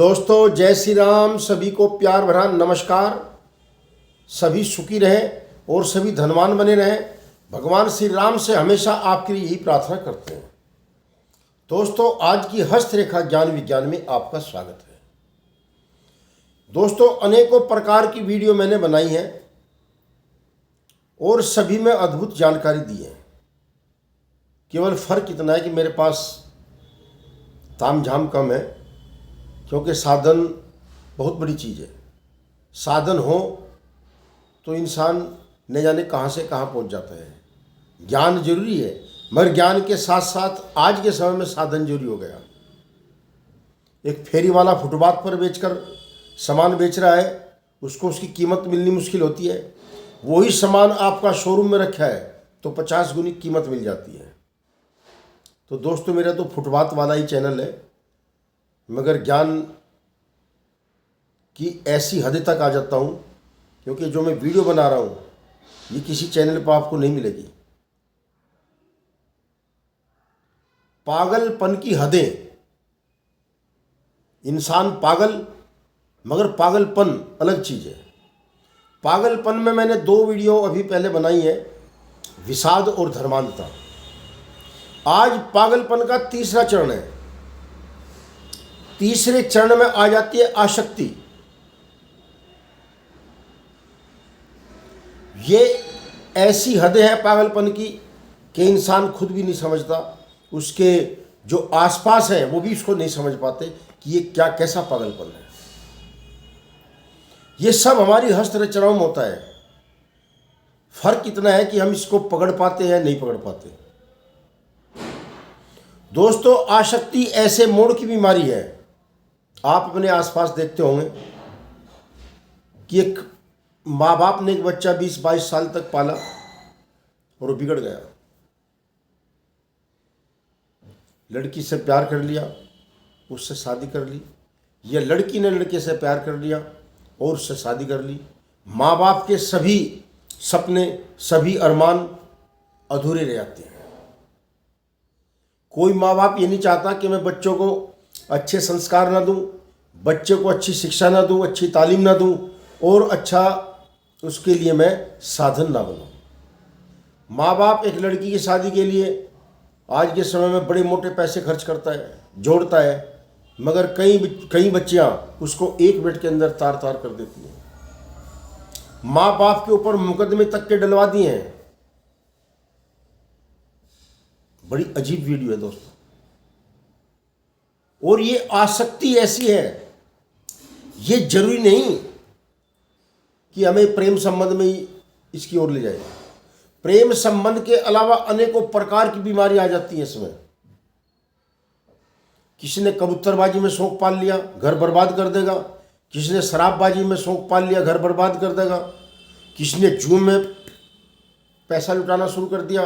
दोस्तों जय श्री राम। सभी को प्यार भरा नमस्कार। सभी सुखी रहें और सभी धनवान बने रहें। भगवान श्री राम से हमेशा आपके लिए यही प्रार्थना करते हैं। दोस्तों आज की हस्तरेखा ज्ञान विज्ञान में आपका स्वागत है। दोस्तों अनेकों प्रकार की वीडियो मैंने बनाई है और सभी में अद्भुत जानकारी दी है। केवल फर्क इतना है कि मेरे पास तामझाम कम है, क्योंकि साधन बहुत बड़ी चीज़ है। साधन हो तो इंसान न जाने कहाँ से कहाँ पहुँच जाता है। ज्ञान जरूरी है, मगर ज्ञान के साथ साथ आज के समय में साधन जरूरी हो गया। एक फेरी वाला फुटपाथ पर बेचकर सामान बेच रहा है, उसको उसकी कीमत मिलनी मुश्किल होती है। वही सामान आपका शोरूम में रखा है तो 50 गुनी कीमत मिल जाती है। तो दोस्तों मेरा तो फुटपाथ वाला ही चैनल है, मगर ज्ञान की ऐसी हद तक आ जाता हूँ, क्योंकि जो मैं वीडियो बना रहा हूँ ये किसी चैनल पर आपको नहीं मिलेगी। पागलपन की हदें। इंसान पागल, मगर पागलपन अलग चीज़ है। पागलपन में मैंने 2 वीडियो अभी पहले बनाई है, विषाद और धर्मांधता। आज पागलपन का तीसरा चरण है। तीसरे चरण में आ जाती है आसक्ति। ये ऐसी हदें हैं पागलपन की कि इंसान खुद भी नहीं समझता, उसके जो आसपास हैं वो भी इसको नहीं समझ पाते कि ये क्या कैसा पागलपन है। ये सब हमारी हस्त रचनाओं में होता है। फर्क इतना है कि हम इसको पकड़ पाते हैं नहीं पकड़ पाते। दोस्तों आसक्ति ऐसे मोड़ की बीमारी है। आप अपने आसपास देखते होंगे कि एक माँ बाप ने एक बच्चा 20-22 साल तक पाला और वो बिगड़ गया। लड़की से प्यार कर लिया, उससे शादी कर ली, या लड़की ने लड़के से प्यार कर लिया और उससे शादी कर ली। माँ बाप के सभी सपने, सभी अरमान अधूरे रह जाते हैं। कोई माँ बाप ये नहीं चाहता कि मैं बच्चों को अच्छे संस्कार ना दूं, बच्चे को अच्छी शिक्षा ना दूं, अच्छी तालीम ना दूं और अच्छा उसके लिए मैं साधन ना बनूं। माँ बाप एक लड़की की शादी के लिए आज के समय में बड़े मोटे पैसे खर्च करता है, जोड़ता है, मगर कई बच्चियां उसको 1 मिनट के अंदर तार तार कर देती हैं। माँ बाप के ऊपर मुकदमे तक के डलवा दिए हैं। बड़ी अजीब वीडियो है दोस्तों। और ये आसक्ति ऐसी है, ये जरूरी नहीं कि हमें प्रेम संबंध में ही इसकी ओर ले जाए। प्रेम संबंध के अलावा अनेकों प्रकार की बीमारी आ जाती है इसमें। किसी ने कबूतरबाजी में शौक पाल लिया, घर बर्बाद कर देगा। किसी ने शराबबाजी में शौक पाल लिया, घर बर्बाद कर देगा। किसी ने जुए में पैसा लुटाना शुरू कर दिया।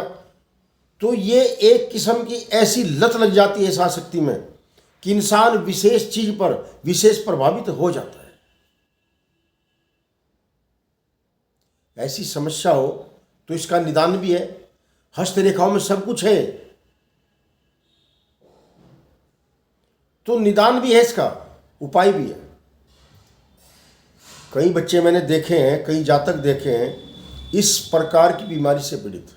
तो ये एक किस्म की ऐसी लत लग जाती है इस आसक्ति में कि इंसान विशेष चीज पर विशेष प्रभावित हो जाता है। ऐसी समस्या हो तो इसका निदान भी है। हस्तरेखाओं में सब कुछ है, तो निदान भी है, इसका उपाय भी है। कई बच्चे मैंने देखे हैं, कई जातक देखे हैं इस प्रकार की बीमारी से पीड़ित।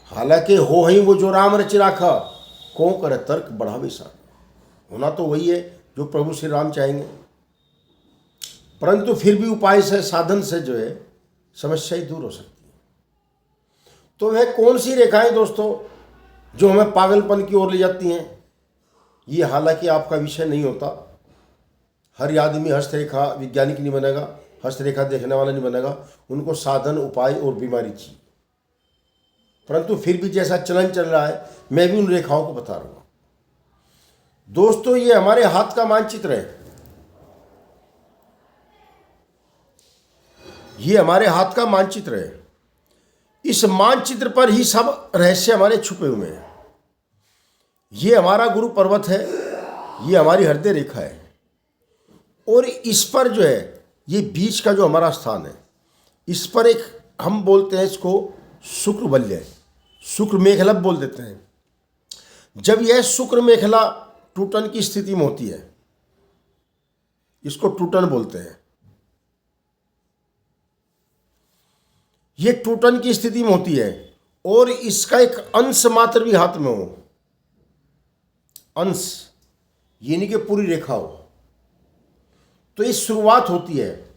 हालांकि हो ही वो जो राम रचि राखा, को करे तर्क बढ़ावे सा। होना तो वही है जो प्रभु श्री राम चाहेंगे, परंतु फिर भी उपाय से, साधन से जो है समस्याएं दूर हो सकती है। तो वह कौन सी रेखाएं दोस्तों जो हमें पागलपन की ओर ले जाती हैं? ये हालांकि आपका विषय नहीं होता। हर आदमी हस्तरेखा वैज्ञानिक नहीं बनेगा, हस्तरेखा देखने वाला नहीं बनेगा। उनको साधन, उपाय और बीमारी चाहिए। परंतु फिर भी जैसा चलन चल रहा है, मैं भी उन रेखाओं को बता रहा हूँ। दोस्तों ये हमारे हाथ का मानचित्र है। ये हमारे हाथ का मानचित्र है। इस मानचित्र पर ही सब रहस्य हमारे छुपे हुए हैं। ये हमारा गुरु पर्वत है, ये हमारी हृदय रेखा है, और इस पर जो है ये बीच का जो हमारा स्थान है, इस पर एक हम बोलते हैं इसको शुक्र वलय, शुक्र मेखला बोल देते हैं। जब यह शुक्र मेखला टूटन की स्थिति में होती है इसको टूटन बोलते हैं। ये टूटन की स्थिति में होती है और इसका एक अंश मात्र भी हाथ में हो, अंश, ये नहीं कि पूरी रेखा हो, तो ये शुरुआत होती है,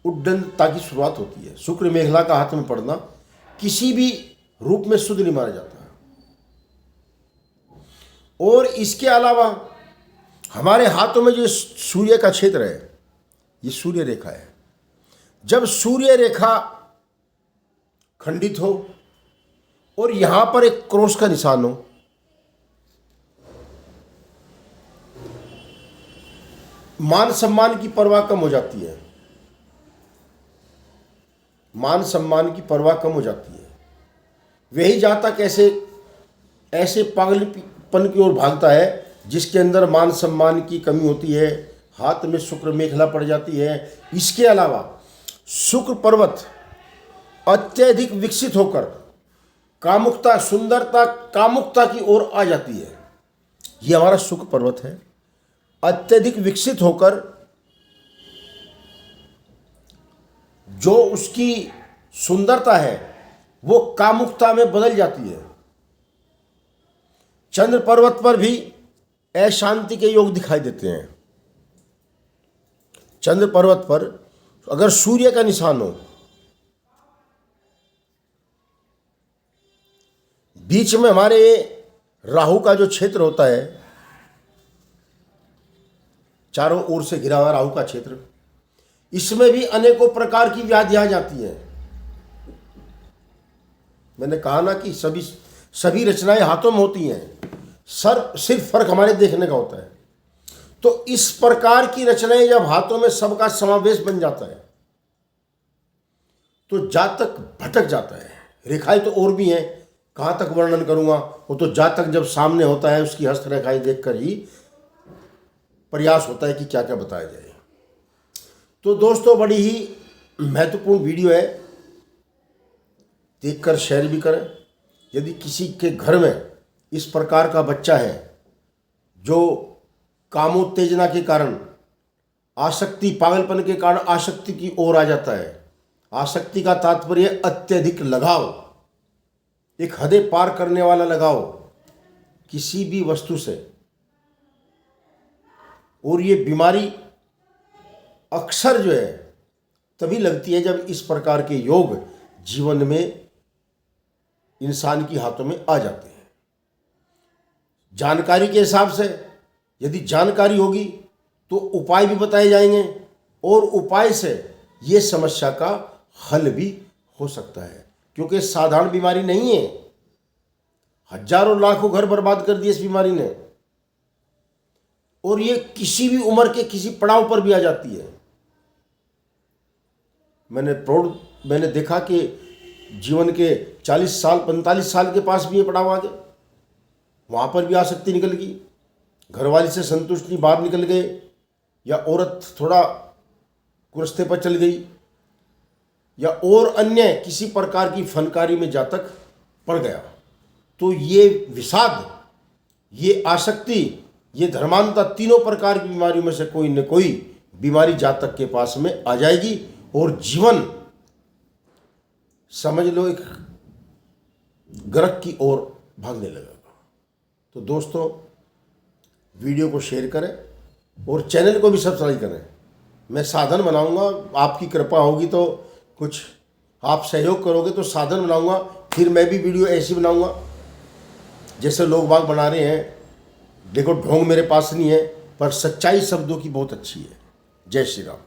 उद्दंडता की शुरुआत होती है। शुक्र मेखला का हाथ में पड़ना किसी भी रूप में शुद्ध नहीं माना जाता है। और इसके अलावा हमारे हाथों में जो सूर्य का क्षेत्र है, ये सूर्य रेखा है। जब सूर्य रेखा खंडित हो और यहां पर एक क्रॉस का निशान हो, मान सम्मान की परवाह कम हो जाती है, मान सम्मान की परवाह कम हो जाती है। वही जातक ऐसे पागलपन की ओर भागता है जिसके अंदर मान सम्मान की कमी होती है, हाथ में शुक्र मेखला पड़ जाती है। इसके अलावा शुक्र पर्वत अत्यधिक विकसित होकर कामुकता, सुंदरता, कामुकता की ओर आ जाती है। ये हमारा शुक्र पर्वत है, अत्यधिक विकसित होकर जो उसकी सुंदरता है वो कामुकता में बदल जाती है। चंद्र पर्वत पर भी अशांति के योग दिखाई देते हैं। चंद्र पर्वत पर अगर सूर्य का निशान हो, बीच में हमारे राहु का जो क्षेत्र होता है, चारों ओर से घिरा हुआ राहु का क्षेत्र, इसमें भी अनेकों प्रकार की व्याधियां आ जाती हैं। मैंने कहा ना कि सभी रचनाएं हाथों में होती हैं, सिर्फ फर्क हमारे देखने का होता है। तो इस प्रकार की रचनाएं जब हाथों में सबका समावेश बन जाता है तो जातक भटक जाता है। रेखाएं तो और भी हैं, कहाँ तक वर्णन करूंगा, वो तो जातक जब सामने होता है उसकी हस्तरेखाएं देखकर ही प्रयास होता है कि क्या क्या बताया जाए। तो दोस्तों, बड़ी ही महत्वपूर्ण वीडियो है, देखकर शेयर भी करें। यदि किसी के घर में इस प्रकार का बच्चा है जो कामोत्तेजना के कारण, आसक्ति, पागलपन के कारण आसक्ति की ओर आ जाता है, आसक्ति का तात्पर्य अत्यधिक लगाव, एक हदें पार करने वाला लगाव किसी भी वस्तु से, और ये बीमारी अक्सर जो है तभी लगती है जब इस प्रकार के योग जीवन में इंसान की हाथों में आ जाते हैं। जानकारी के हिसाब से यदि जानकारी होगी तो उपाय भी बताए जाएंगे और उपाय से ये समस्या का हल भी हो सकता है, क्योंकि साधारण बीमारी नहीं है। हजारों लाखों घर बर्बाद कर दिए इस बीमारी ने, और ये किसी भी उम्र के किसी पड़ाव पर भी आ जाती है। मैंने देखा कि जीवन के 40 साल 45 साल के पास भी ये पड़ाव आ गए, वहाँ पर भी आसक्ति निकल गई, घरवाली से संतुष्ट नहीं, बाहर निकल गए, या औरत थोड़ा कुरस्ते पर चल गई, या और अन्य किसी प्रकार की फनकारी में जातक पड़ गया। तो ये विषाद, ये आसक्ति, ये धर्मांता, तीनों प्रकार की बीमारियों में से कोई न कोई बीमारी जातक के पास में आ जाएगी और जीवन समझ लो एक गर्क की ओर भागने लगेगा। तो दोस्तों, वीडियो को शेयर करें और चैनल को भी सब्सक्राइब करें। मैं साधन बनाऊंगा, आपकी कृपा होगी तो, कुछ आप सहयोग करोगे तो साधन बनाऊंगा, फिर मैं भी वीडियो ऐसी बनाऊंगा जैसे लोग बाग बना रहे हैं। देखो, ढोंग मेरे पास नहीं है, पर सच्चाई शब्दों की बहुत अच्छी है। जय श्री राम।